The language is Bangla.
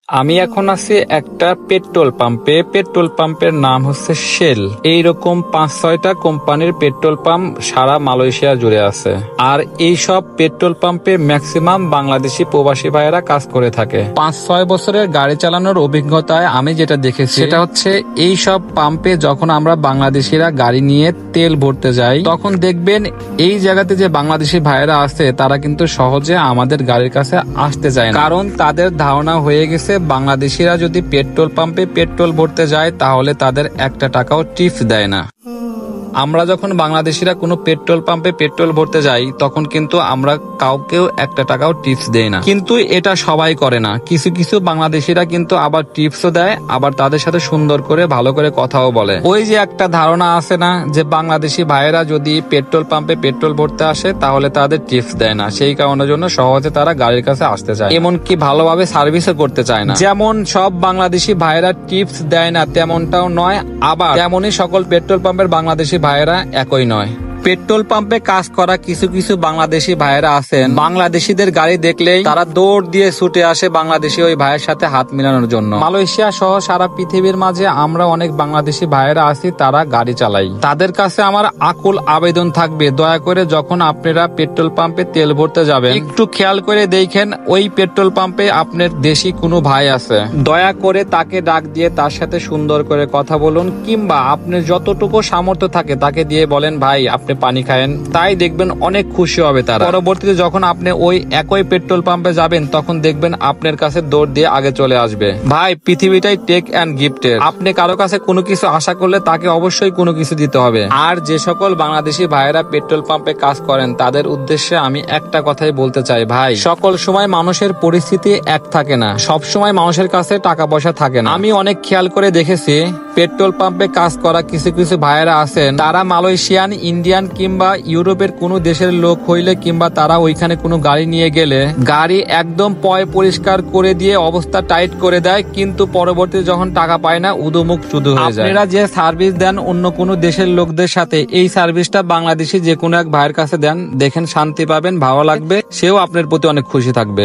আমি এখন আছি একটা পেট্রোল পাম্পে। পেট্রোল পাম্পের নাম হচ্ছে শেল। এইরকম ৫-৬টা কোম্পানির পেট্রোল পাম্প সারা মালয়েশিয়া জুড়ে আছে। আর এই সব পেট্রোল পাম্পে ম্যাক্সিমাম বাংলাদেশি প্রবাসী ভাইয়েরা কাজ করে থাকে। ৫-৬ বছরের গাড়ি চালানোর অভিজ্ঞতায় আমি যেটা দেখেছি সেটা হচ্ছে এই সব পাম্পে যখন আমরা বাংলাদেশিরা গাড়ি নিয়ে তেল ভরতে যাই, তখন দেখবেন এই জায়গাতে যে বাংলাদেশি ভাইয়েরা আছে তারা কিন্তু সহজে আমাদের গাড়ির কাছে আসতে চায় না। কারণ তাদের ধারণা হয়ে গেছে বাংলাদেশিরা যদি পেট্রোল পাম্পে পেট্রোল ভরতে যায় তাহলে তাদের একটা টাকাও টিপস দেয় না। আমরা যখন বাংলাদেশিরা কোনো পেট্রোল পাম্পে পেট্রোল ভরতে যাই তখন কিন্তু আমরা কাউকেও একটা টাকাও টিপস দেই না। কিন্তু এটা সবাই করে না। কিছু কিছু বাংলাদেশিরা কিন্তু আবার টিপসও দেয়, আবার তাদের সাথে সুন্দর করে ভালো করে কথাও বলে। ওই যে একটা ধারণা আছে না যে বাংলাদেশি ভাইয়েরা যদি পেট্রোল পাম্পে পেট্রোল ভরতে আসে তাহলে তাদের টিপস দেয় না, সেই কারণের জন্য সহজে তারা গাড়ির কাছে আসতে চায়, এমনকি ভালোভাবে সার্ভিসও করতে চায় না। যেমন সব বাংলাদেশি ভাইয়েরা টিপস দেয় না তেমনটাও নয়, আবার তেমনই সকল পেট্রোল পাম্পের বাংলাদেশি ভাইয়েরা একই নয়। পেট্রোল পাম্পে কাজ করা কিছু কিছু বাংলাদেশি ভাইয়েরা আছেন, বাংলাদেশিদের গাড়ি দেখলেই তারা দৌড় দিয়ে ছুটে আসে বাংলাদেশি ওই ভাইয়ের সাথে হাত মিলানোর জন্য। মালয়েশিয়া সহ সারা পৃথিবীর মাঝে আমরা অনেক বাংলাদেশি ভাইয়েরা আছি, তারা গাড়ি চালাই। তাদের কাছে আমার আকুল আবেদন থাকবে, দয়া করে যখন আপনারা পেট্রোল পাম্পে তেল ভরতে যাবেন একটু খেয়াল করে দেখেন ওই পেট্রোল পাম্পে আপনার দেশি কোনো ভাই আছে, দয়া করে তাকে ডাক দিয়ে তার সাথে সুন্দর করে কথা বলুন, কিংবা আপনার যতটুকু সামর্থ্য থাকে তাকে দিয়ে বলেন ভাই আপনি পানি খায়েন, তাই দেখবেন অনেক খুশি হবে তারা। পরবর্তীতে যখন আপনি ওই একই পেট্রোল পাম্পে যাবেন তখন দেখবেন আপনার কাছে দৌড় দিয়ে আগে চলে আসবে। ভাই পৃথিবীটাই টেক অ্যান্ড গিফটের, আপনি কারো কাছে কোনো কিছু আশা করলে তাকে অবশ্যই কোনো কিছু দিতে হবে। আর যে সকল বাংলাদেশি ভাইয়েরা পেট্রোল পাম্পে কাজ করেন তাদের উদ্দেশ্যে আমি একটা কথাই বলতে চাই, ভাই সকল সময় মানুষের পরিস্থিতি এক থাকে না, সব সময় মানুষের কাছে টাকা পয়সা থাকে না। আমি অনেক খেয়াল করে দেখেছি পেট্রোল পাম্পে কাজ করা কিছু কিছু ভাইয়েরা আছেন, তারা মালয়েশিয়ান, ইন্ডিয়ান কিংবা ইউরোপের কোনো দেশের লোক হইলে কিংবা তারা ওইখানে কোনো গাড়ি নিয়ে গেলে গাড়ি একদম পয় পরিষ্কার করে দিয়ে অবস্থা টাইট করে দেয়, কিন্তু পরবর্তীতে যখন টাকা পায় না উদুমুখ শুধু হয়ে যায়। আপনারা যে সার্ভিস দেন অন্য কোনো দেশের লোকদের সাথে, এই সার্ভিসটা বাংলাদেশি যে কোনো এক ভাইয়ের কাছে দেন, দেখেন শান্তি পাবেন, ভালো লাগবে, সেও আপনার প্রতি অনেক খুশি থাকবে।